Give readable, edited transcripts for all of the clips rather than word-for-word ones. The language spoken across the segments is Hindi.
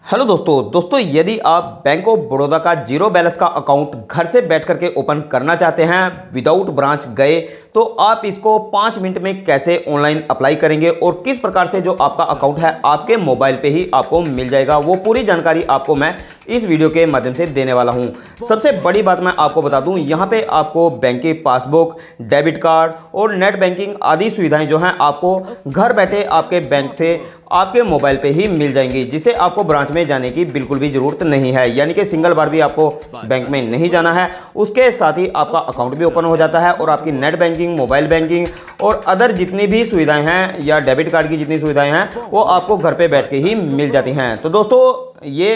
हेलो दोस्तों यदि आप बैंक ऑफ बड़ौदा का जीरो बैलेंस का अकाउंट घर से बैठ करके ओपन करना चाहते हैं विदाउट ब्रांच गए, तो आप इसको 5 मिनट में कैसे ऑनलाइन अप्लाई करेंगे और किस प्रकार से जो आपका अकाउंट है आपके मोबाइल पे ही आपको मिल जाएगा, वो पूरी जानकारी आपको मैं इस वीडियो के माध्यम से देने वाला हूं। सबसे बड़ी बात मैं आपको बता दूं, यहां पे आपको बैंक की पासबुक, डेबिट कार्ड और नेट बैंकिंग आदि सुविधाएं जो हैं आपको घर बैठे आपके बैंक से आपके मोबाइल पे ही मिल जाएंगी, जिसे आपको ब्रांच में जाने की बिल्कुल भी जरूरत नहीं है। यानी कि सिंगल बार भी आपको बैंक में नहीं जाना है। उसके साथ ही आपका अकाउंट भी ओपन हो जाता है और आपकी नेट बैंकिंग, मोबाइल बैंकिंग और अदर जितनी भी सुविधाएं हैं या डेबिट कार्ड की जितनी सुविधाएं हैं वो आपको घर पे बैठ के ही मिल जाती हैं। तो दोस्तों ये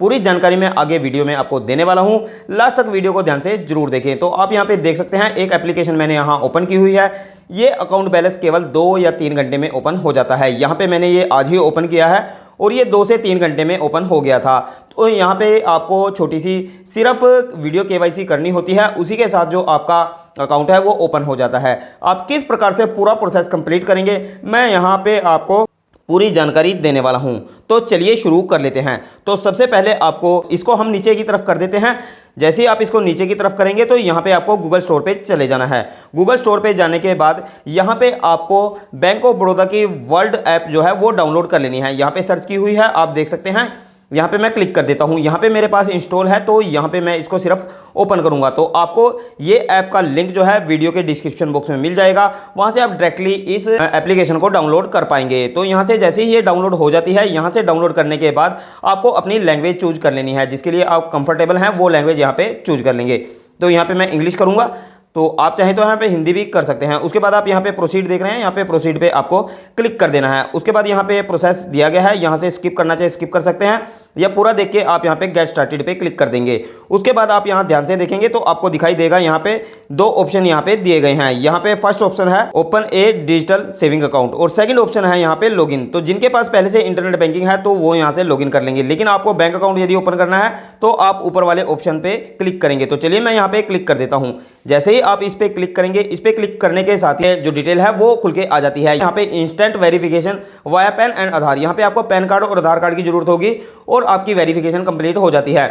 पूरी जानकारी मैं आगे वीडियो में आपको देने वाला हूं, लास्ट तक वीडियो को ध्यान से जरूर देखें। तो आप यहां पे देख सकते हैं एक एप्लीकेशन मैंने यहां ओपन की हुई है। ये अकाउंट बैलेंस केवल 2 या 3 घंटे में ओपन हो जाता है। यहां पे मैंने ये आज ही ओपन किया है और ये 2 से 3 घंटे में ओपन हो गया था। तो यहाँ पे आपको छोटी सी सिर्फ वीडियो केवाईसी करनी होती है, उसी के साथ जो आपका अकाउंट है वो ओपन हो जाता है। आप किस प्रकार से पूरा प्रोसेस कंप्लीट करेंगे मैं यहाँ पे आपको पूरी जानकारी देने वाला हूं। तो चलिए शुरू कर लेते हैं। तो सबसे पहले आपको इसको हम नीचे की तरफ कर देते हैं। जैसे ही आप इसको नीचे की तरफ करेंगे तो यहाँ पे आपको गूगल स्टोर पे चले जाना है। गूगल स्टोर पे जाने के बाद यहाँ पे आपको बैंक ऑफ बड़ौदा की वर्ल्ड ऐप जो है वो डाउनलोड कर लेनी है। यहाँ पे सर्च की हुई है, आप देख सकते हैं। यहाँ पे मैं क्लिक कर देता हूँ। यहाँ पे मेरे पास इंस्टॉल है तो यहाँ पे मैं इसको सिर्फ ओपन करूँगा। तो आपको ये ऐप का लिंक जो है वीडियो के डिस्क्रिप्शन बॉक्स में मिल जाएगा, वहाँ से आप डायरेक्टली इस एप्लीकेशन को डाउनलोड कर पाएंगे। तो यहाँ से जैसे ही ये डाउनलोड हो जाती है, यहाँ से डाउनलोड करने के बाद आपको अपनी लैंग्वेज चूज कर लेनी है, जिसके लिए आप कंफर्टेबल हैं वो लैंग्वेज यहाँ पे चूज कर लेंगे। तो यहाँ पे मैं इंग्लिश करूँगा, तो आप चाहें तो यहाँ पे हिंदी भी कर सकते हैं। उसके बाद आप यहाँ पे प्रोसीड देख रहे हैं, यहाँ पे प्रोसीड पे आपको क्लिक कर देना है। उसके बाद यहाँ पे प्रोसेस दिया गया है, यहाँ से स्किप करना चाहिए स्किप कर सकते हैं, या पूरा देख के आप यहाँ पे गेट स्टार्टेड पे क्लिक कर देंगे। उसके बाद आप यहाँ ध्यान से देखेंगे तो आपको दिखाई देगा यहाँ पे 2 ऑप्शन यहाँ पे दिए गए हैं। यहाँ पे फर्स्ट ऑप्शन है ओपन ए डिजिटल सेविंग अकाउंट और सेकंड ऑप्शन है यहाँ पे लॉगिन। तो जिनके पास पहले से इंटरनेट बैंकिंग है तो वो यहाँ से लॉगिन कर लेंगे, लेकिन आपको बैंक अकाउंट यदि ओपन करना है तो आप ऊपर वाले ऑप्शन पे क्लिक करेंगे। तो चलिए मैं यहाँ पे क्लिक कर देता हूँ। जैसे ही आप इस पे क्लिक करेंगे, इस पे क्लिक करने के साथ ही जो डिटेल है वो खुल के आ जाती है। यहाँ पे instant verification via PAN and Aadhaar, यहाँ पे आपको पैन कार्ड और आधार कार्ड की जरूरत होगी और आपकी वेरिफिकेशन कंप्लीट हो जाती है।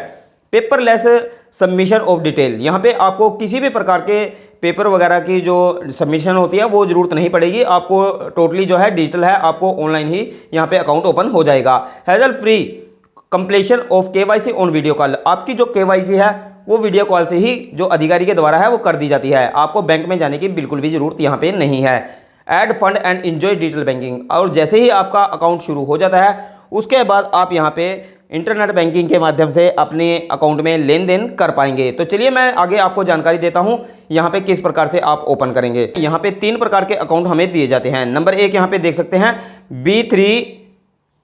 पेपरलेस सबमिशन ऑफ डिटेल, यहाँ पे आपको किसी भी प्रकार के पेपर वगैरह की जो सबमिशन होती है वो जरूरत नहीं पड़ेगी। आपको टोटली जो है डिजिटल है, आपको ऑनलाइन ही यहाँ पे अकाउंट ओपन हो जाएगा। Hassle free completion of KYC on video call, आपकी जो केवाईसी है वो वीडियो कॉल से ही जो अधिकारी के द्वारा है वो कर दी जाती है। आपको बैंक में जाने की बिल्कुल भी जरूरत यहाँ पे नहीं है। Add fund and enjoy digital banking, और जैसे ही आपका अकाउंट शुरू हो जाता है उसके बाद आप यहाँ पे इंटरनेट बैंकिंग के माध्यम से अपने अकाउंट में लेन देन कर पाएंगे। तो चलिए मैं आगे आपको जानकारी देता हूँ यहाँ पे किस प्रकार से आप ओपन करेंगे। यहाँ पे 3 प्रकार के अकाउंट हमें दिए जाते हैं। नंबर 1 यहाँ पे देख सकते हैं B3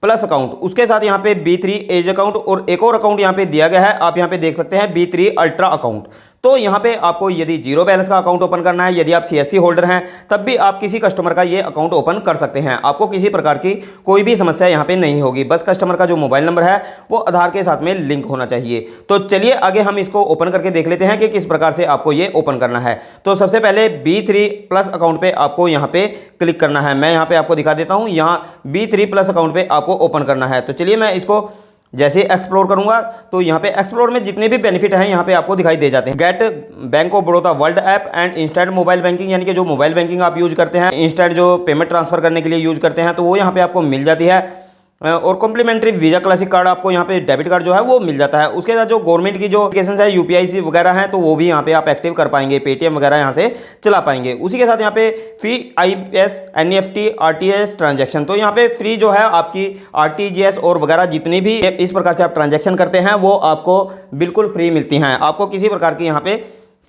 प्लस अकाउंट, उसके साथ यहाँ पे B3 एज अकाउंट और एक और अकाउंट यहाँ पे दिया गया है, आप यहाँ पे देख सकते हैं B3 अल्ट्रा अकाउंट। तो यहाँ पे आपको यदि जीरो बैलेंस का अकाउंट ओपन करना है, यदि आप CSC होल्डर हैं तब भी आप किसी कस्टमर का ये अकाउंट ओपन कर सकते हैं। आपको किसी प्रकार की कोई भी समस्या यहाँ पे नहीं होगी, बस कस्टमर का जो मोबाइल नंबर है वो आधार के साथ में लिंक होना चाहिए। तो चलिए आगे हम इसको ओपन करके देख लेते हैं कि किस प्रकार से आपको ये ओपन करना है। तो सबसे पहले B3 प्लस अकाउंट पे आपको यहाँ पे क्लिक करना है। मैं यहाँ पे आपको दिखा देता हूँ, यहाँ B3 प्लस अकाउंट पे आपको ओपन करना है। तो चलिए मैं इसको जैसे एक्सप्लोर करूंगा तो यहाँ पे एक्सप्लोर में जितने भी बेनिफिट हैं यहाँ पे आपको दिखाई दे जाते हैं। Gate bank of Baroda world app and instant mobile banking, यानी कि जो मोबाइल बैंकिंग आप यूज करते हैं, इंस्टेंट जो पेमेंट ट्रांसफर करने के लिए यूज करते हैं तो वो यहाँ पे आपको मिल जाती है। और कॉम्प्लीमेंट्री वीजा क्लासिक कार्ड, आपको यहाँ पे डेबिट कार्ड जो है वो मिल जाता है। उसके साथ जो गवर्नमेंट की जो एप्लीकेशन है UPI वगैरह हैं तो वो भी यहाँ पे आप एक्टिव कर पाएंगे, पेटीएम वगैरह यहाँ से चला पाएंगे। उसी के साथ यहाँ पे फी IPS NEFT RTS ट्रांजैक्शन, तो यहाँ पे फ्री जो है आपकी RTGS और वगैरह जितनी भी इस प्रकार से आप ट्रांजेक्शन करते हैं वो आपको बिल्कुल फ्री मिलती हैं। आपको किसी प्रकार की यहाँ पे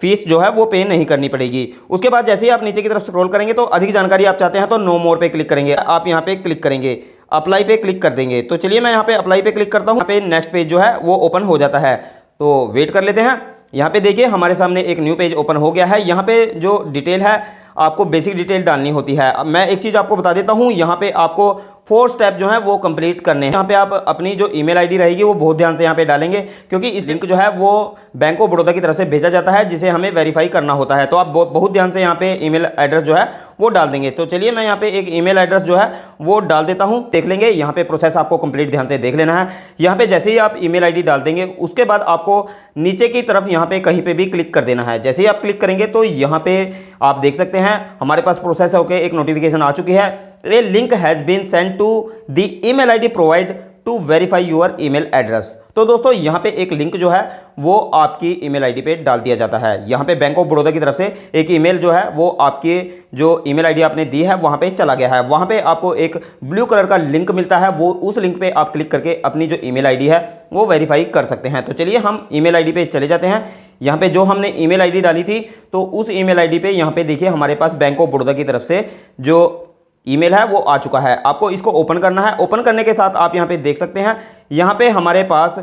फीस जो है वो पे नहीं करनी पड़ेगी। उसके बाद जैसे ही आप नीचे की तरफ स्क्रॉल करेंगे तो अधिक जानकारी आप चाहते हैं तो नो मोर पे क्लिक करेंगे। आप यहाँ पे क्लिक करेंगे, अप्लाई पे क्लिक कर देंगे। तो चलिए मैं यहाँ पे अप्लाई पे क्लिक करता हूँ। यहाँ पे नेक्स्ट पेज जो है वो ओपन हो जाता है। तो वेट कर लेते हैं। यहाँ पे देखिए हमारे सामने एक न्यू पेज ओपन हो गया है। यहाँ पे जो डिटेल है आपको बेसिक डिटेल डालनी होती है। अब मैं एक चीज़ आपको बता देता हूँ, यहाँ पे आपको 4 स्टेप जो है वो कंप्लीट करने हैं। यहाँ पे आप अपनी जो ईमेल आईडी रहेगी वो बहुत ध्यान से यहाँ पे डालेंगे, क्योंकि इस लिंक जो है वो बैंक ऑफ बड़ौदा की तरफ से भेजा जाता है, जिसे हमें वेरीफाई करना होता है। तो आप बहुत ध्यान से यहाँ पे ईमेल एड्रेस जो है वो डाल देंगे। तो चलिए मैं यहाँ पे एक ईमेल एड्रेस जो है वो डाल देता हूँ, देख लेंगे। यहाँ पे प्रोसेस आपको कंप्लीट ध्यान से देख लेना है। यहाँ पे जैसे ही आप ईमेल आईडी डाल देंगे, उसके बाद आपको नीचे की तरफ यहाँ पे कहीं पे भी क्लिक कर देना है। जैसे ही आप क्लिक करेंगे तो यहाँ पे आप देख सकते हैं हमारे पास प्रोसेस होकर एक नोटिफिकेशन आ चुकी है, a link has been sent to the email ID provide to verify your email address. तो दोस्तों यहाँ पे एक लिंक जो है वो आपकी ईमेल आईडी पे डाल दिया जाता है। यहाँ पे बैंक ऑफ बड़ौदा की तरफ से एक ईमेल जो है वो आपकी जो ईमेल आईडी आपने दी है वहाँ पे चला गया है। वहाँ पे आपको एक ब्लू कलर का लिंक मिलता है, वो उस लिंक पे आप क्लिक करके अपनी जो ईमेल आईडी है वो वेरीफाई कर सकते हैं। तो चलिए हम ईमेल आईडी पे चले जाते हैं। यहाँ पे जो हमने ईमेल आईडी डाली थी, तो उस ईमेल आईडी पे यहाँ पे देखिए हमारे पास बैंक ऑफ बड़ौदा की तरफ से जो ईमेल है वो आ चुका है। आपको इसको ओपन करना है। ओपन करने के साथ आप यहाँ पे देख सकते हैं, यहाँ पे हमारे पास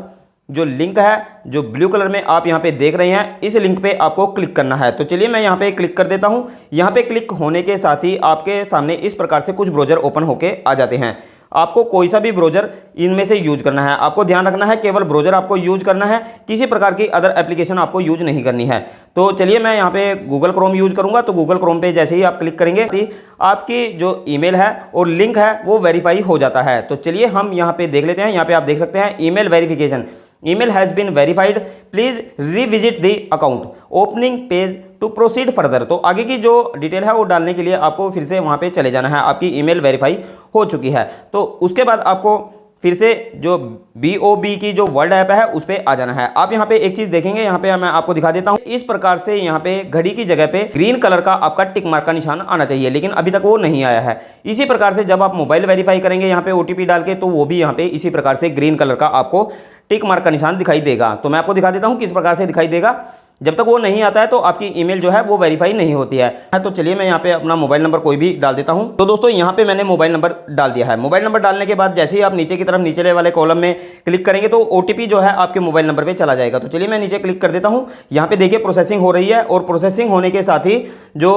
जो लिंक है जो ब्लू कलर में आप यहाँ पे देख रहे हैं, इस लिंक पे आपको क्लिक करना है। तो चलिए मैं यहाँ पे क्लिक कर देता हूँ। यहाँ पे क्लिक होने के साथ ही आपके सामने इस प्रकार से कुछ ब्राउज़र ओपन होके आ जाते हैं। आपको कोई सा भी ब्राउज़र इनमें से यूज करना है। आपको ध्यान रखना है केवल ब्राउज़र आपको यूज करना है, किसी प्रकार की अदर एप्लीकेशन आपको यूज नहीं करनी है। तो चलिए मैं यहाँ पे गूगल क्रोम यूज करूँगा। तो गूगल क्रोम पे जैसे ही आप क्लिक करेंगे आपकी जो ईमेल है और लिंक है वो वेरीफाई हो जाता है। तो चलिए हम यहाँ पे देख लेते हैं। यहाँ पे आप देख सकते हैं email verification, email has been verified, please revisit the account, opening page to proceed further. तो आगे की जो डिटेल है वो डालने के लिए आपको फिर से वहाँ पे चले जाना है। आपकी ईमेल वेरीफाई हो चुकी है। तो उसके बाद आपको फिर से जो BOB की जो वर्ल्ड ऐप है उस पर आ जाना है। आप यहाँ पे एक चीज़ देखेंगे, यहाँ पे मैं आपको दिखा देता हूँ। इस प्रकार से यहाँ पे घड़ी की जगह पे ग्रीन कलर का आपका टिक मार्क का निशान आना चाहिए, लेकिन अभी तक वो नहीं आया है। इसी प्रकार से जब आप मोबाइल वेरीफाई करेंगे यहाँ पे OTP डाल के, तो वो भी यहाँ पे इसी प्रकार से ग्रीन कलर का आपको टिक मार्क का निशान दिखाई देगा। तो मैं आपको दिखा देता हूँ किस प्रकार से दिखाई देगा। जब तक वो नहीं आता है तो आपकी ईमेल जो है वो वेरीफाई नहीं होती है। तो चलिए मैं यहाँ पे अपना मोबाइल नंबर कोई भी डाल देता हूँ। तो दोस्तों यहाँ पे मैंने मोबाइल नंबर डाल दिया है। मोबाइल नंबर डालने के बाद जैसे ही आप नीचे की तरफ नीचे वाले कॉलम में क्लिक करेंगे तो OTP जो है आपके मोबाइल नंबर पे चला जाएगा। तो चलिए मैं नीचे क्लिक कर देता हूँ। यहाँ पे देखिए प्रोसेसिंग हो रही है, और प्रोसेसिंग होने के साथ ही जो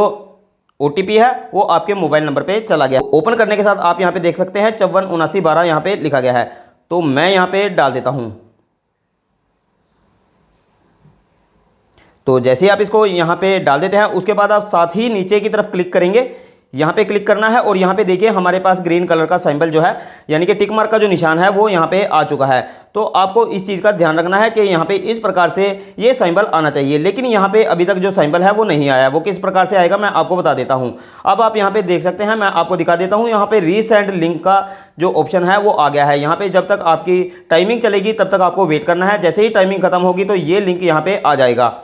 OTP है वो आपके मोबाइल नंबर पे चला गया। ओपन करने के साथ आप यहाँ पे देख सकते हैं 547912 यहाँ पे लिखा गया है। तो मैं यहाँ पे डाल देता हूँ। तो जैसे ही आप इसको यहाँ पे डाल देते हैं, उसके बाद आप साथ ही नीचे की तरफ क्लिक करेंगे। यहाँ पे क्लिक करना है और यहाँ पे देखिए हमारे पास ग्रीन कलर का सिंबल जो है यानी कि टिक मार्क का जो निशान है वो यहाँ पे आ चुका है। तो आपको इस चीज़ का ध्यान रखना है कि यहाँ पे इस प्रकार से ये सिंबल आना चाहिए, लेकिन यहाँ पे अभी तक जो सिंबल है वो नहीं आया। वो किस प्रकार से आएगा मैं आपको बता देता हूँ। अब आप यहाँ पे देख सकते हैं, मैं आपको दिखा देता हूँ। यहाँ पे रीसेंड लिंक का जो ऑप्शन है वो आ गया है। यहाँ पे जब तक आपकी टाइमिंग चलेगी तब तक आपको वेट करना है। जैसे ही टाइमिंग खत्म होगी तो ये लिंक यहाँ पे आ जाएगा।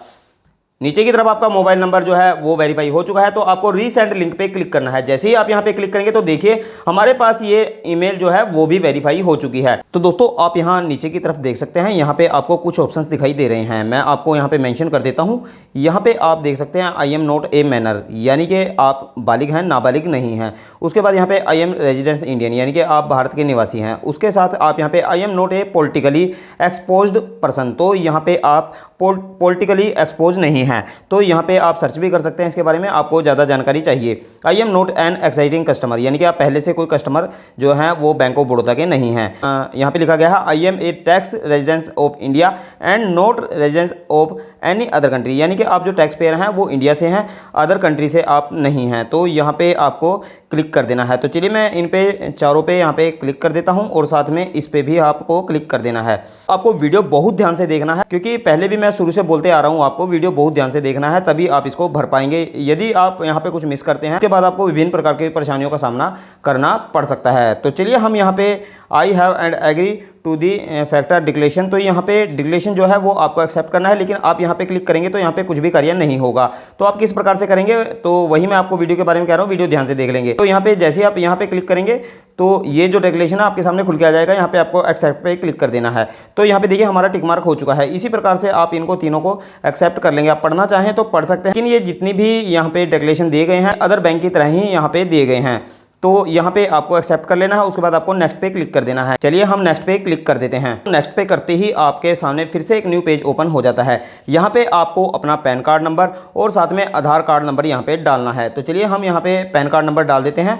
नीचे की तरफ आपका मोबाइल नंबर जो है वो वेरीफाई हो चुका है। तो आपको रीसेंड लिंक पे क्लिक करना है। जैसे ही आप यहाँ पे क्लिक करेंगे तो देखिए हमारे पास ये ईमेल जो है वो भी वेरीफाई हो चुकी है। तो दोस्तों आप यहाँ नीचे की तरफ देख सकते हैं, यहाँ पे आपको कुछ ऑप्शंस दिखाई दे रहे हैं। मैं आपको यहाँ पे मेंशन कर देता हूँ। यहाँ पे आप देख सकते हैं I am not a manner, यानी कि आप बालिग हैं, नाबालिग नहीं हैं। उसके बाद यहाँ पे आई एम रेजिडेंस इंडियन, यानी कि आप भारत के निवासी हैं। उसके साथ आप यहाँ पे I am not a politically exposed person, तो यहाँ पे आप पॉलिटिकली एक्सपोज नहीं हैं। तो यहाँ पे आप सर्च भी कर सकते हैं इसके बारे में, आपको ज़्यादा जानकारी चाहिए। I am not an exciting customer, यानी कि आप पहले से कोई कस्टमर जो है वो बैंक ऑफ बड़ौदा के नहीं हैं। यहाँ पे लिखा गया है I am a tax residence of India and not residence of any other country, यानी कि आप जो टैक्स पेयर हैं वो इंडिया से हैं, अदर कंट्री से आप नहीं हैं। तो यहाँ पे आपको क्लिक कर देना है। तो चलिए मैं इन पे चारों पे यहाँ पे क्लिक कर देता हूँ और साथ में इस पे भी आपको क्लिक कर देना है। आपको वीडियो बहुत ध्यान से देखना है, क्योंकि पहले भी मैं शुरू से बोलते आ रहा हूँ, आपको वीडियो बहुत ध्यान से देखना है, तभी आप इसको भर पाएंगे। यदि आप यहाँ पे कुछ मिस करते हैं उसके बाद आपको विभिन्न प्रकार की परेशानियों का सामना करना पड़ सकता है। तो चलिए हम यहाँ पे I have and agree to the factor declaration, तो यहाँ पे डिक्लेरेशन जो है वो आपको एक्सेप्ट करना है, लेकिन आप यहाँ पे क्लिक करेंगे तो यहाँ पे कुछ भी कार्य नहीं होगा। तो आप किस प्रकार से करेंगे तो वही मैं आपको वीडियो के बारे में कह रहा हूँ, वीडियो ध्यान से देख लेंगे। तो यहाँ पे जैसे आप यहाँ पे क्लिक करेंगे तो ये जो डिक्लेरेशन है आपके सामने खुल के आ जाएगा। यहाँ पे आपको एक्सेप्ट पे क्लिक कर देना है। तो यहाँ पे देखिए हमारा टिक मार्क हो चुका है। इसी प्रकार से आप इनको तीनों को एक्सेप्ट कर लेंगे। आप पढ़ना चाहें तो पढ़ सकते हैं, लेकिन ये जितनी भी यहाँ पे डिक्लेरेशन दिए गए हैं अदर बैंक की तरह ही यहाँ पे दिए गए हैं। तो यहाँ पे आपको एक्सेप्ट कर लेना है। उसके बाद आपको नेक्स्ट पे क्लिक कर देना है। चलिए हम नेक्स्ट पे क्लिक कर देते हैं। नेक्स्ट पे करते ही आपके सामने फिर से एक न्यू पेज ओपन हो जाता है। यहाँ पे आपको अपना पैन कार्ड नंबर और साथ में आधार कार्ड नंबर यहाँ पे डालना है। तो चलिए हम यहाँ पे पैन कार्ड नंबर डाल देते हैं।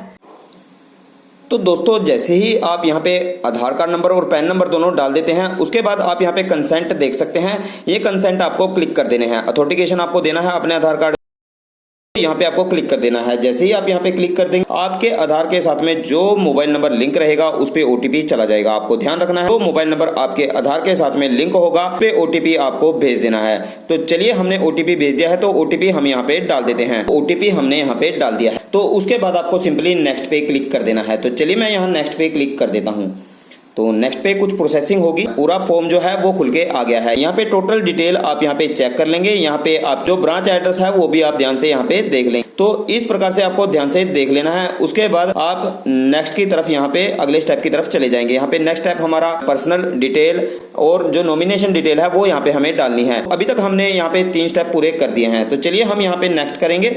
तो दोस्तों जैसे ही आप यहाँ पे आधार कार्ड नंबर और पैन नंबर दोनों डाल देते हैं, उसके बाद आप यहाँ पे कंसेंट देख सकते हैं। ये कंसेंट आपको क्लिक कर देने हैं, अथेंटिकेशन आपको देना है अपने आधार कार्ड, यहाँ पे आपको क्लिक कर देना है। जैसे ही आप यहाँ पे क्लिक कर देंगे, आपके आधार के साथ में जो मोबाइल नंबर लिंक रहेगा उस पे ओटीपी चला जाएगा। आपको ध्यान रखना है, तो मोबाइल नंबर आपके आधार के साथ में लिंक होगा, पे ओटीपी आपको भेज देना है। तो चलिए, हमने ओटीपी भेज दिया है, तो ओटीपी हम यहाँ पे डाल देते हैं। ओटीपी हमने यहाँ पे डाल दिया है, तो उसके बाद आपको सिंपली नेक्स्ट पे क्लिक कर देना है। तो चलिए मैं यहाँ नेक्स्ट पे क्लिक कर देता हूँ। तो नेक्स्ट पे कुछ प्रोसेसिंग होगी, पूरा फॉर्म जो है वो खुल के आ गया है। यहाँ पे टोटल डिटेल आप यहाँ पे चेक कर लेंगे। यहाँ पे आप जो ब्रांच एड्रेस है वो भी आप ध्यान से यहाँ पे देख लेंगे। तो इस प्रकार से आपको ध्यान से देख लेना है। उसके बाद आप नेक्स्ट की तरफ यहाँ पे अगले स्टेप की तरफ चले जाएंगे। यहाँ पे नेक्स्ट स्टेप हमारा पर्सनल डिटेल और जो नॉमिनेशन डिटेल है वो यहाँ पे हमें डालनी है। अभी तक हमने यहाँ पे 3 स्टेप पूरे कर दिए हैं। तो चलिए हम यहाँ पे नेक्स्ट करेंगे।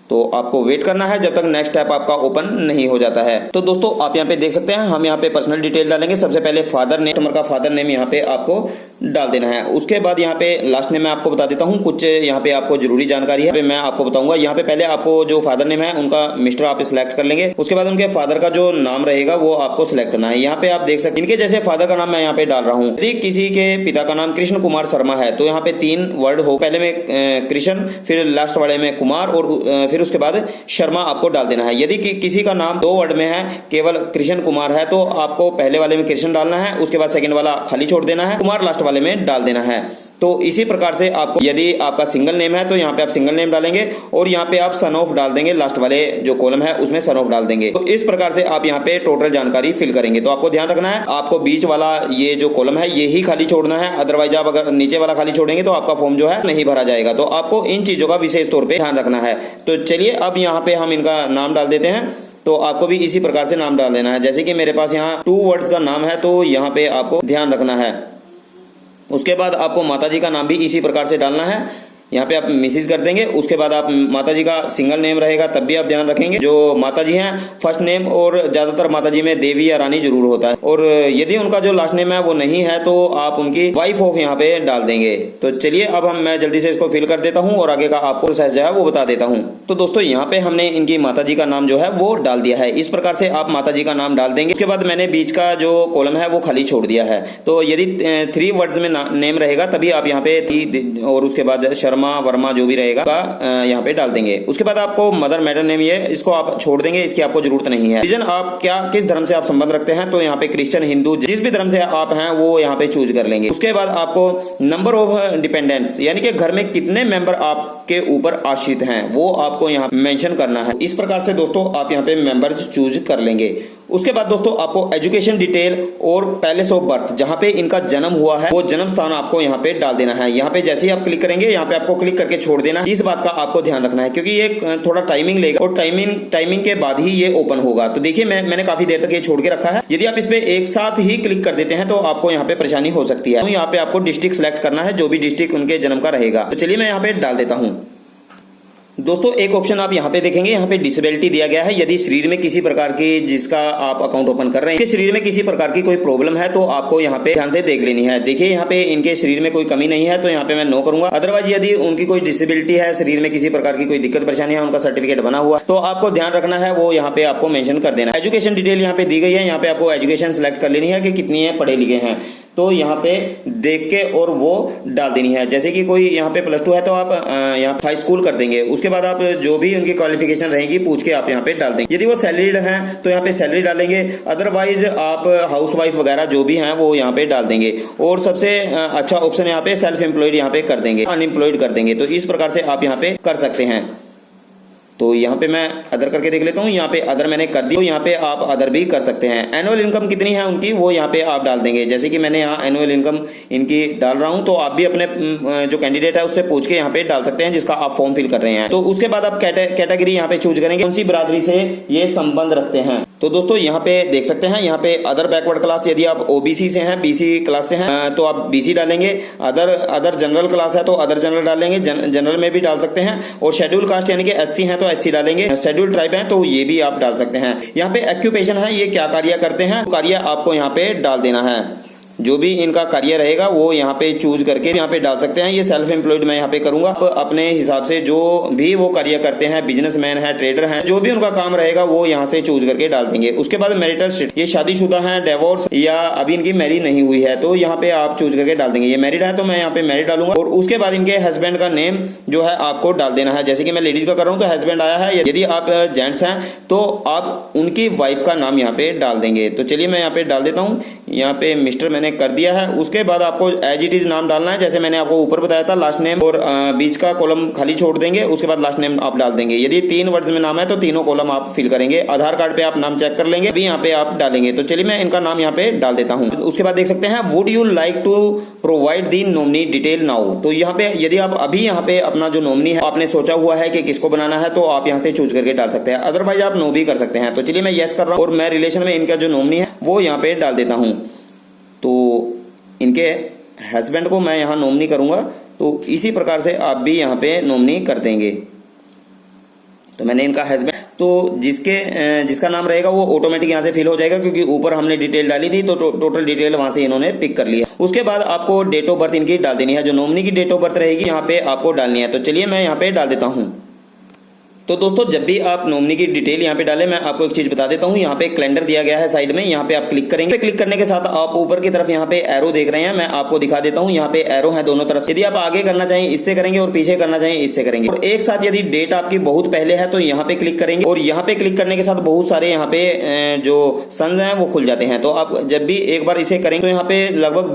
तो आपको वेट करना है जब तक नेक्स्ट स्टेप आपका ओपन नहीं हो जाता है। तो दोस्तों आप यहाँ पे देख सकते हैं, हम यहाँ पे पर्सनल डिटेल डालेंगे। सबसे पहले फादर नेम, कस्टमर का फादर नेम यहाँ पे आपको डाल देना है। उसके बाद यहाँ पे लास्ट में मैं आपको बता देता हूँ कुछ यहाँ पे आपको जरूरी जानकारी है, मैं आपको बताऊंगा। यहाँ पे पहले आपको जो फादर नेम है उनका मिस्टर आप सिलेक्ट कर लेंगे। उसके बाद उनके फादर का जो नाम रहेगा वो आपको सिलेक्ट करना है। यहाँ पे आप देख सकते हैं, इनके जैसे फादर का नाम मैं यहाँ पे डाल रहा हूँ। यदि किसी के पिता का नाम कृष्ण कुमार शर्मा है तो यहाँ पे 3 वर्ड हो, पहले में कृष्ण, फिर लास्ट वाले में कुमार और फिर उसके बाद शर्मा आपको डाल देना है। यदि किसी का नाम 2 वर्ड में है, केवल कृष्ण कुमार है, तो आपको पहले वाले में कृष्ण डालना है, उसके बाद सेकंड वाला खाली छोड़ देना है, कुमार लास्ट वाले में डाल देना है। तो इसी प्रकार से आपको, यदि आपका सिंगल नेम है तो यहाँ पे आप सिंगल नेम डालेंगे और यहाँ पे आप सन ऑफ डाल देंगे, लास्ट वाले जो कॉलम है उसमें सन ऑफ डाल देंगे। तो इस प्रकार से आप यहाँ पे टोटल जानकारी फिल करेंगे। तो आपको ध्यान रखना है, आपको बीच वाला ये जो कॉलम है ये ही खाली छोड़ना है, अदरवाइज आप अगर नीचे वाला खाली छोड़ेंगे तो आपका फॉर्म जो है नहीं भरा जाएगा। तो आपको इन चीजों का विशेष तौर पर ध्यान रखना है। तो चलिए अब यहाँ पे हम इनका नाम डाल देते हैं। तो आपको भी इसी प्रकार से नाम डाल देना है। जैसे कि मेरे पास यहाँ 2 वर्ड्स का नाम है, तो यहाँ पे आपको ध्यान रखना है। उसके बाद आपको माताजी का नाम भी इसी प्रकार से डालना है। यहाँ पे आप मिसिस कर देंगे। उसके बाद आप माताजी का सिंगल नेम रहेगा तब भी आप ध्यान रखेंगे। जो माताजी हैं फर्स्ट नेम, और ज्यादातर माताजी में देवी या रानी जरूर होता है, और यदि उनका जो लास्ट नेम है वो नहीं है तो आप उनकी वाइफ ऑफ यहाँ पे डाल देंगे। तो चलिए अब मैं जल्दी से इसको फिल कर देता हूँ और आगे का आपको प्रोसेस जो है वो बता देता हूँ। तो दोस्तों यहाँ पे हमने इनकी माताजी का नाम जो है वो डाल दिया है। इस प्रकार से आप माताजी का नाम डाल देंगे। उसके बाद मैंने बीच का जो कॉलम है वो खाली छोड़ दिया है। तो यदि 3 वर्ड्स में नेम रहेगा तभी आप यहाँ पे, और उसके बाद शर्मा वर्मा जो भी रहेगा का यहाँ पे डाल देंगे। उसके बाद आपको मदर मैटर नेम, ये इसको आप छोड़ देंगे, इसकी आपको जरूरत नहीं है। रीजन आप क्या, किस धर्म से आप संबंध रखते हैं, तो यहाँ पे क्रिश्चियन, हिंदू, जिस भी धर्म से आप हैं वो यहाँ पे चूज कर लेंगे। उसके बाद आपको नंबर ऑफ डिपेंडेंट्स, यानी कि घर में कितने मेंबर आपके ऊपर आश्रित हैं, वो आपको यहाँ मेंशन करना है। इस प्रकार से दोस्तों आप यहाँ पे मेंबर्स चूज कर लेंगे। उसके बाद दोस्तों आपको एजुकेशन डिटेल और पैलेस ऑफ बर्थ, जहां पे इनका जन्म हुआ है वो जन्म स्थान आपको यहाँ पे डाल देना है। यहाँ पे जैसे ही आप क्लिक करेंगे, यहाँ पे आपको क्लिक करके छोड़ देना। इस बात का आपको ध्यान रखना है क्योंकि ये थोड़ा टाइमिंग लेगा और टाइमिंग के बाद ही ये ओपन होगा। तो देखिए मैंने काफी देर तक ये छोड़ के रखा है। यदि आप इस पे एक साथ ही क्लिक कर देते हैं तो आपको यहाँ पे परेशानी हो सकती है। तो यहाँ पे आपको डिस्ट्रिक्ट सेलेक्ट करना है, जो भी डिस्ट्रिक्ट उनके जन्म का रहेगा। तो चलिए मैं यहाँ पे डाल देता हूँ। दोस्तों एक ऑप्शन आप यहाँ पे देखेंगे, यहाँ पे डिसेबिलिटी दिया गया है। यदि शरीर में किसी प्रकार की, जिसका आप अकाउंट ओपन कर रहे हैं, इनके शरीर में किसी प्रकार की कोई प्रॉब्लम है तो आपको यहाँ पे ध्यान से देख लेनी है। देखिए यहाँ पे इनके शरीर में कोई कमी नहीं है तो यहाँ पे मैं नो करूंगा। अदरवाइज यदि उनकी कोई डिसेबिलिटी है, शरीर में किसी प्रकार की कोई दिक्कत परेशानी है, उनका सर्टिफिकेट बना हुआ, तो आपको ध्यान रखना है, वो यहाँ पे आपको मेंशन कर देना है। एजुकेशन डिटेल यहाँ पे दी गई है, यहाँ पे आपको एजुकेशन सिलेक्ट कर लेनी है कि कितनी है पढ़े लिखे हैं, तो यहाँ पे देख के और वो डाल देनी है। जैसे कि कोई यहाँ पे +2 है तो आप यहाँ हाई स्कूल कर देंगे। उसके बाद आप जो भी उनकी क्वालिफिकेशन रहेगी पूछ के आप यहाँ पे डाल देंगे। यदि वो सैलरीड हैं तो यहाँ पे सैलरी डालेंगे, अदरवाइज आप हाउस वाइफ वगैरह जो भी हैं वो यहाँ पे डाल देंगे। और सबसे अच्छा ऑप्शन यहाँ पे सेल्फ एम्प्लॉयड यहाँ पे कर देंगे, अनएम्प्लॉयड कर देंगे। तो इस प्रकार से आप यहाँ पे कर सकते हैं। तो यहाँ पे मैं अदर करके देख लेता हूँ। यहाँ पे अदर मैंने कर दी, तो यहाँ पे आप अदर भी कर सकते हैं। एनुअल इनकम कितनी है उनकी, वो यहाँ पे आप डाल देंगे। जैसे कि मैंने यहाँ एनुअल इनकम इनकी डाल रहा हूँ, तो आप भी अपने जो कैंडिडेट है उससे पूछ के यहाँ पे डाल सकते हैं जिसका आप फॉर्म फिल कर रहे हैं। तो उसके बाद आप कैटेगरी यहाँ पे चूज करेंगे, कौन सी बिरादरी से ये संबंध रखते हैं। तो दोस्तों यहाँ पे देख सकते हैं, यहाँ पे अदर बैकवर्ड क्लास, यदि आप ओबीसी से हैं, बीसी क्लास से हैं तो आप बीसी डालेंगे। अदर जनरल क्लास है तो अदर जनरल डालेंगे, जनरल में भी डाल सकते हैं। और शेड्यूल कास्ट यानी कि एससी हैं तो एससी डालेंगे, शेड्यूल ट्राइब है तो ये भी आप डाल सकते हैं। यहाँ पे ऑक्यूपेशन है, ये क्या कार्य करते हैं, कार्य आपको यहाँ पे डाल देना है। जो भी इनका कार्य रहेगा वो यहाँ पे चूज करके यहाँ पे डाल सकते हैं। ये सेल्फ एम्प्लॉयड मैं यहाँ पे करूंगा। आप अपने हिसाब से जो भी वो कार्य करते हैं, बिजनेसमैन है, ट्रेडर है, जो भी उनका काम रहेगा वो यहाँ से चूज करके डाल देंगे। उसके बाद मैरिटल स्टेटस, ये शादीशुदा है, डिवोर्स या अभी इनकी मैरिज नहीं हुई है तो यहाँ पे आप चूज करके डाल देंगे। ये मैरिड है तो मैं यहाँ पे मैरिड डालूंगा। और उसके बाद इनके हस्बैंड का नेम जो है आपको डाल देना है। जैसे कि मैं लेडीज का कर रहा हूँ तो हस्बैंड आया है। यदि आप जेंट्स हैं तो आप उनकी वाइफ का नाम यहाँ पे डाल देंगे। तो चलिए मैं यहाँ पे डाल देता हूँ। यहाँ पे मिस्टर मैंने कर दिया है। उसके बाद आपको एज इट इज नाम डालना है, जैसे मैंने आपको ऊपर बताया था, लास्ट नेम और बीच का कॉलम खाली छोड़ देंगे। उसके बाद लास्ट नेम आप डाल देंगे। यदि 3 वर्ड्स में नाम है तो तीनों कॉलम आप फिल करेंगे। आधार कार्ड पे आप नाम चेक कर लेंगे, अभी यहाँ पे आप डालेंगे। तो चलिए मैं इनका नाम यहाँ पे डाल देता हूँ। उसके बाद देख सकते हैं would you like to provide the nominee detail now. तो यहाँ पे यदि आप अभी यहाँ पे अपना जो नॉमिनी है आपने सोचा हुआ है कि किसको बनाना है तो आप यहाँ से चूज करके डाल सकते हैं, अदरवाइज आप नो भी कर सकते हैं। तो चलिए मैं यस कर रहा हूँ और मैं रिलेशन में इनका जो नॉमिनी है वो यहाँ पे डाल देता हूँ। तो इनके हस्बैंड को मैं यहाँ नॉमिनी करूंगा। तो इसी प्रकार से आप भी यहाँ पे नॉमिनी कर देंगे। तो मैंने इनका हस्बैंड, तो जिसका नाम रहेगा वो ऑटोमेटिक यहाँ से फिल हो जाएगा, क्योंकि ऊपर हमने डिटेल डाली थी तो टोटल डिटेल वहां से इन्होंने पिक कर लिया। उसके बाद आपको डेट ऑफ बर्थ इनकी डाल देनी है। जो नॉमिनी की डेट ऑफ बर्थ रहेगी यहाँ पे आपको डालनी है। तो चलिए मैं यहाँ पे डाल देता हूँ। तो दोस्तों जब भी आप नॉमिनी की डिटेल यहाँ पे डालें, मैं आपको एक चीज बता देता हूँ। यहाँ पे कैलेंडर दिया गया है साइड में, यहाँ पे आप क्लिक करेंगे। क्लिक करने के साथ आप ऊपर की तरफ यहाँ पे एरो देख रहे हैं, मैं आपको दिखा देता हूँ। यहाँ पे एरो है दोनों तरफ। यदि आप आगे करना चाहें इससे करेंगे और पीछे करना चाहें इससे करेंगे। और एक साथ यदि डेट आपकी बहुत पहले है तो यहाँ पे क्लिक करेंगे और यहाँ पे क्लिक करने के साथ बहुत सारे यहाँ पे जो सन्स हैं वो खुल जाते हैं। तो आप जब भी एक बार इसे करेंगे तो यहाँ पे लगभग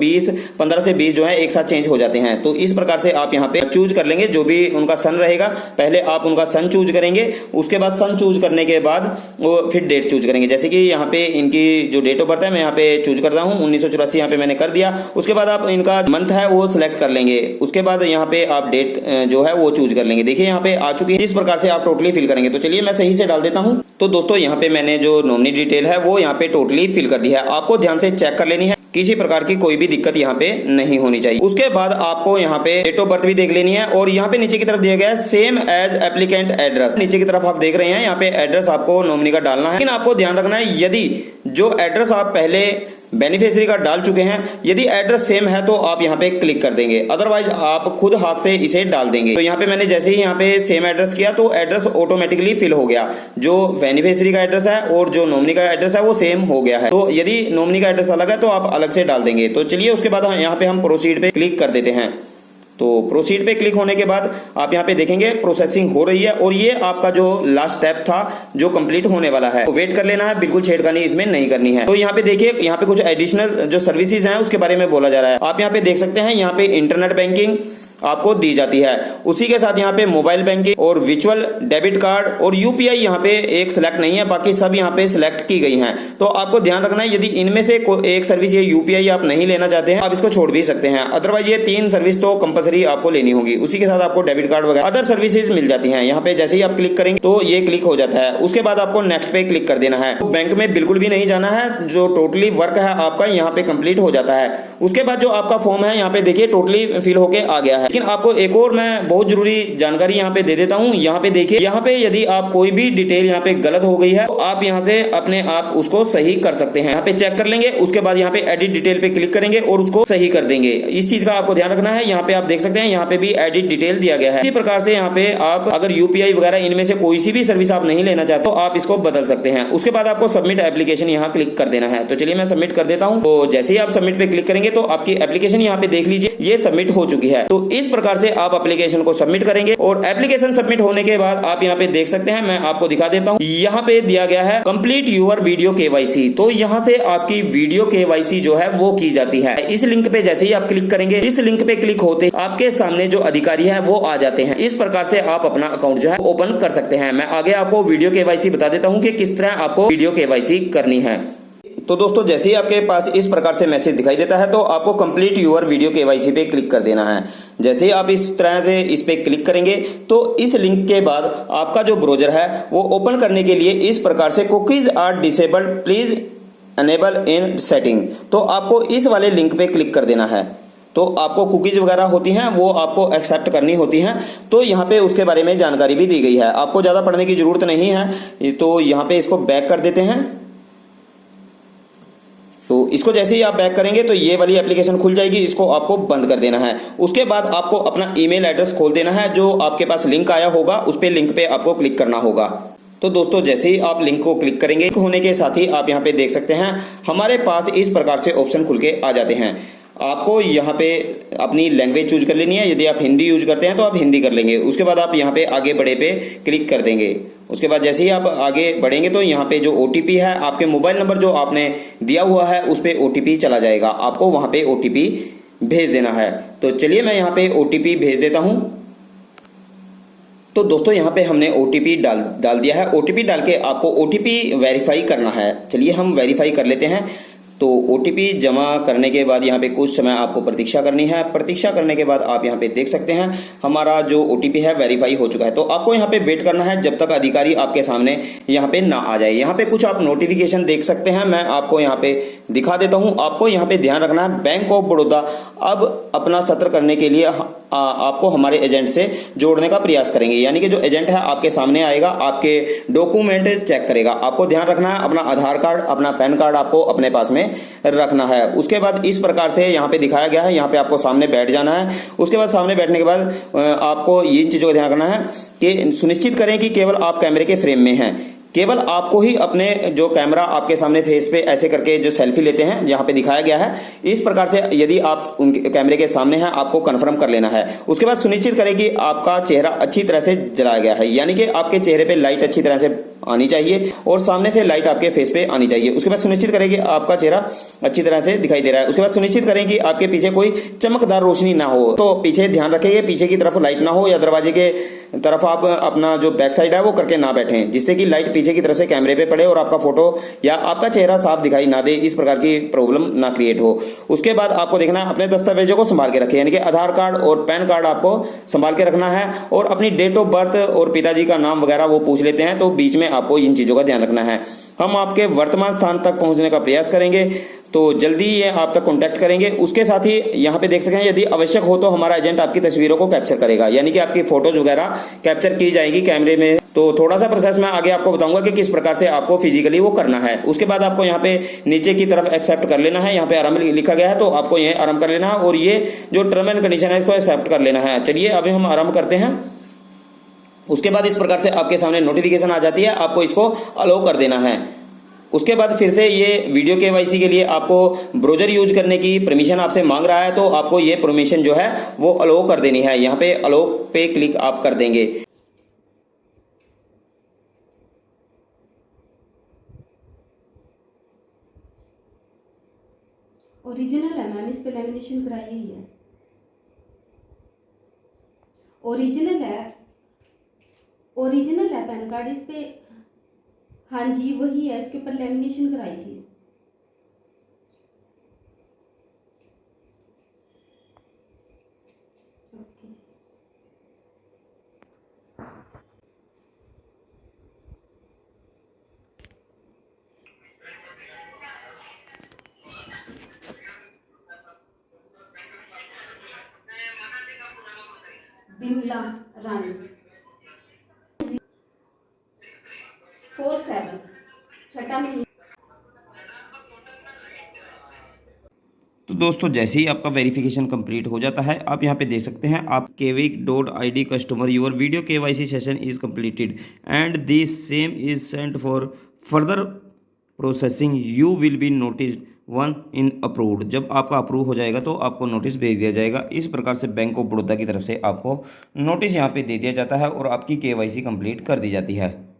15 से 20 जो है एक साथ चेंज हो जाते हैं। तो इस प्रकार से आप यहाँ पे चूज कर लेंगे जो भी उनका सन रहेगा। पहले आप उनका सन चूज करेंगे, उसके बाद सन चूज करने के बाद वो फिर डेट चूज करेंगे। जैसे कि यहाँ पे इनकी जो डेट ऑफ बर्थ है मैं यहाँ पे चूज कर रहा हूँ 1984 यहाँ पे मैंने कर दिया। उसके बाद आप इनका मंथ है वो सिलेक्ट कर लेंगे। उसके बाद यहाँ पे आप डेट जो है वो चूज कर लेंगे। देखिए यहाँ पे आ चुकी है। इस प्रकार से आप टोटली फिल करेंगे। तो चलिए मैं सही से डाल देता हूँ। तो दोस्तों यहाँ पे मैंने जो नॉमिनी डिटेल है वो यहाँ पे टोटली फिल कर दी है। आपको ध्यान से चेक कर लेनी है, किसी प्रकार की कोई भी दिक्कत यहाँ पे नहीं होनी चाहिए। उसके बाद आपको यहाँ पे डेट ऑफ बर्थ भी देख लेनी है। और यहाँ पे नीचे की तरफ दिया गया है सेम एज एप्लीकेंट एड्रेस। नीचे की तरफ आप देख रहे हैं यहाँ पे एड्रेस आपको नॉमिनी का डालना है। लेकिन आपको ध्यान रखना है यदि जो एड्रेस आप पहले बेनिफिशियरी का डाल चुके हैं, यदि एड्रेस सेम है तो आप यहाँ पे क्लिक कर देंगे, अदरवाइज आप खुद हाथ से इसे डाल देंगे। तो यहाँ पे मैंने जैसे ही यहाँ पे सेम एड्रेस किया तो एड्रेस ऑटोमेटिकली फिल हो गया। जो बेनिफिशियरी का एड्रेस है और जो नॉमिनी का एड्रेस है वो सेम हो गया है। तो यदि नॉमिनी का एड्रेस अलग है तो आप अलग से डाल देंगे। तो चलिए उसके बाद यहाँ पे हम प्रोसीड पे क्लिक कर देते हैं। तो प्रोसीड पे क्लिक होने के बाद आप यहाँ पे देखेंगे प्रोसेसिंग हो रही है और ये आपका जो लास्ट स्टेप था जो कंप्लीट होने वाला है, तो वेट कर लेना है, बिल्कुल छेड़खानी इसमें नहीं करनी है। तो यहाँ पे देखिए यहाँ पे कुछ एडिशनल जो सर्विसेज हैं उसके बारे में बोला जा रहा है। आप यहाँ पे देख सकते हैं यहाँ पे इंटरनेट बैंकिंग आपको दी जाती है। उसी के साथ यहाँ पे मोबाइल बैंकिंग और वर्चुअल डेबिट कार्ड और यूपीआई यहाँ पे एक सिलेक्ट नहीं है, बाकी सब यहाँ पे सिलेक्ट की गई हैं। तो आपको ध्यान रखना है यदि इनमें से एक सर्विस ये यूपीआई आप नहीं लेना चाहते हैं आप इसको छोड़ भी सकते हैं, अदरवाइज ये 3 सर्विस तो कंपलसरी आपको लेनी होगी। उसी के साथ आपको डेबिट कार्ड वगैरह अदर सर्विसेज मिल जाती है। यहाँ पे जैसे ही आप क्लिक करेंगे तो ये क्लिक हो जाता है। उसके बाद आपको नेक्स्ट पे क्लिक कर देना है। तो बैंक में बिल्कुल भी नहीं जाना है, जो टोटली वर्क है आपका यहाँ पे कंप्लीट हो जाता है। उसके बाद जो आपका फॉर्म है यहाँ पे देखिए टोटली फिल होके आ गया है। लेकिन आपको एक और मैं बहुत जरूरी जानकारी यहाँ पे दे देता हूँ। यहाँ पे देखिए यहाँ पे यदि आप कोई भी डिटेल यहाँ पे गलत हो गई है तो आप यहाँ से अपने आप उसको सही कर सकते हैं। यहाँ पे चेक कर लेंगे, उसके बाद यहाँ पे एडिट डिटेल पे क्लिक करेंगे और उसको सही कर देंगे। इस चीज का आपको ध्यान रखना है। यहाँ पे आप देख सकते हैं यहाँ पे भी एडिट डिटेल दिया गया है। इसी प्रकार से यहाँ पे आप अगर यूपीआई वगैरह इनमें से कोई सी भी सर्विस आप नहीं लेना चाहते तो आप इसको बदल सकते हैं। उसके बाद आपको सबमिट एप्लीकेशन यहाँ क्लिक कर देना है। तो चलिए मैं सबमिट कर देता हूँ। तो जैसे ही आप सबमिट पे क्लिक करेंगे तो आपकी एप्लीकेशन यहाँ पे देख लीजिए ये सबमिट हो चुकी है। तो इस प्रकार से आप एप्लीकेशन को सबमिट करेंगे और एप्लीकेशन सबमिट होने के बाद आप यहाँ पे देख सकते हैं, मैं आपको दिखा देता हूँ। यहाँ पे दिया गया है कंप्लीट यूर वीडियो केवाईसी। तो यहाँ से आपकी वीडियो केवाईसी जो है वो की जाती है। इस लिंक पे जैसे ही आप क्लिक करेंगे, इस लिंक पे क्लिक होते आपके सामने जो अधिकारी है वो आ जाते हैं। इस प्रकार से आप अपना अकाउंट जो है ओपन कर सकते हैं। मैं आगे आपको वीडियो केवाईसी बता देता हूँ कि किस तरह आपको वीडियो केवाईसी करनी है। तो दोस्तों जैसे ही आपके पास इस प्रकार से मैसेज दिखाई देता है तो आपको कंप्लीट यूर वीडियो केवाईसी पे क्लिक कर देना है। जैसे ही आप इस तरह से इस पे क्लिक करेंगे तो इस लिंक के बाद आपका जो ब्राउजर है वो ओपन करने के लिए इस प्रकार से cookies are disabled please enable in setting, तो आपको इस वाले लिंक पे क्लिक कर देना है। तो आपको कुकीज वगैरह होती हैं वो आपको एक्सेप्ट करनी होती हैं। तो यहाँ पे उसके बारे में जानकारी भी दी गई है, आपको ज्यादा पढ़ने की जरूरत नहीं है। तो यहाँ पे इसको बैक कर देते हैं। तो इसको जैसे ही आप बैक करेंगे तो ये वाली एप्लीकेशन खुल जाएगी, इसको आपको बंद कर देना है। उसके बाद आपको अपना ईमेल एड्रेस खोल देना है, जो आपके पास लिंक आया होगा उस पे लिंक पे आपको क्लिक करना होगा। तो दोस्तों जैसे ही आप लिंक को क्लिक करेंगे, होने के साथ ही आप यहाँ पे देख सकते हैं हमारे पास इस प्रकार से ऑप्शन खुल के आ जाते हैं। आपको यहाँ पे अपनी लैंग्वेज चूज कर लेनी है, यदि आप हिंदी यूज करते हैं तो आप हिंदी कर लेंगे। उसके बाद आप यहाँ पे आगे बढ़े पे क्लिक कर देंगे। उसके बाद जैसे ही आप आगे बढ़ेंगे तो यहाँ पे जो OTP है, आपके मोबाइल नंबर जो आपने दिया हुआ है उस पर OTP चला जाएगा, आपको वहां पे OTP भेज देना है। तो चलिए मैं यहाँ पे OTP भेज देता हूं। तो दोस्तों यहाँ पे हमने OTP डाल दिया है। OTP डाल के आपको OTP वेरीफाई करना है। चलिए हम वेरीफाई कर लेते हैं। तो OTP जमा करने के बाद यहाँ पे कुछ समय आपको प्रतीक्षा करनी है। प्रतीक्षा करने के बाद आप यहाँ पे देख सकते हैं हमारा जो OTP है वेरीफाई हो चुका है। तो आपको यहाँ पे वेट करना है जब तक अधिकारी आपके सामने यहाँ पे ना आ जाए। यहाँ पे कुछ आप नोटिफिकेशन देख सकते हैं, मैं आपको यहाँ पे दिखा देता हूँ। आपको यहाँ पे ध्यान रखना है, बैंक ऑफ बड़ौदा अब अपना सत्र करने के लिए आपको हमारे एजेंट से जोड़ने का प्रयास करेंगे। यानी कि जो एजेंट है आपके सामने आएगा, आपके डॉक्यूमेंट चेक करेगा। आपको ध्यान रखना है अपना आधार कार्ड, अपना पैन कार्ड आपको अपने पास में रखना है। उसके बाद इस प्रकार से यहाँ पे दिखाया गया है, यहाँ पे आपको सामने बैठ जाना है। उसके बाद सामने बैठने के बाद आपको ये चीजों का ध्यान रखना है कि सुनिश्चित करें कि केवल आप कैमरे के फ्रेम में हैं। केवल आपको ही अपने जो कैमरा आपके सामने फेस पे ऐसे करके जो सेल्फी लेते हैं, जहां पे दिखाया गया है इस प्रकार से यदि आप उनके कैमरे के सामने हैं आपको कंफर्म कर लेना है। उसके बाद सुनिश्चित करें कि आपका चेहरा अच्छी तरह से जलाया गया है, यानी कि आपके चेहरे पे लाइट अच्छी तरह से आनी चाहिए और सामने से लाइट आपके फेस पे आनी चाहिए। उसके बाद सुनिश्चित करें कि आपका चेहरा अच्छी तरह से दिखाई दे रहा है। उसके बाद सुनिश्चित करें कि आपके पीछे कोई चमकदार रोशनी ना हो। तो पीछे ध्यान रखेंगे पीछे की तरफ लाइट ना हो, या दरवाजे के तरफ आप अपना जो बैक साइड है वो करके ना बैठें, जिससे कि लाइट पीछे की तरफ से कैमरे पे पड़े और आपका फोटो या आपका चेहरा साफ दिखाई ना दे, इस प्रकार की प्रॉब्लम ना क्रिएट हो। उसके बाद आपको देखना है अपने दस्तावेजों को संभाल के रखें, यानी कि आधार कार्ड और पैन कार्ड आपको संभाल के रखना है। और अपनी डेट ऑफ बर्थ और पिताजी का नाम वगैरह वो पूछ लेते हैं, तो बीच में आपको इन चीजों का ध्यान रखना है। हम आपके वर्तमान स्थान तक पहुंचने का प्रयास करेंगे, तो जल्दी ये आप तक कांटेक्ट करेंगे। उसके साथ ही यहाँ पे देख सकते हैं यदि आवश्यक हो तो हमारा एजेंट आपकी तस्वीरों को कैप्चर करेगा, यानी कि आपकी फोटोज वगैरह कैप्चर की जाएगी कैमरे में। तो थोड़ा सा प्रोसेस मैं आगे आपको बताऊंगा कि किस प्रकार से आपको फिजिकली वो करना है। उसके बाद आपको यहाँ पे नीचे की तरफ एक्सेप्ट कर लेना है, यहाँ पे आराम लिखा गया है तो आपको यह आराम कर लेना है, और ये जो टर्म एंड कंडीशन है इसको एक्सेप्ट कर लेना है। चलिए अभी हम आराम करते हैं। उसके बाद इस प्रकार से आपके सामने नोटिफिकेशन आ जाती है, आपको इसको अलाउ कर देना है। उसके बाद फिर से ये वीडियो केवाईसी के लिए आपको ब्राउजर यूज करने की परमिशन आपसे मांग रहा है, तो आपको ये परमिशन जो है वो अलाउ कर देनी है। यहाँ पे अलाउ पे क्लिक आप कर देंगे। ओरिजिनल है मैम, इस पे लेमिनेशन कराई हुई है। ओरिजिनल है पैन कार्ड इस पे। हाँ जी वही है, इसके ऊपर लेमिनेशन कराई थी। ओके जी। बिमला रानी 47 छठा महीना। तो दोस्तों जैसे ही आपका वेरिफिकेशन कंप्लीट हो जाता है, आप यहाँ पे देख सकते हैं आप kvik.id customer your video KYC session is completed and this same is sent for further processing you will be noticed one in approved. जब आपका अप्रूव हो जाएगा तो आपको नोटिस भेज दिया जाएगा। इस प्रकार से बैंक ऑफ बड़ौदा की तरफ से आपको नोटिस यहाँ पे दे दिया जाता है और आपकी KYC कंप्लीट कर दी जाती है।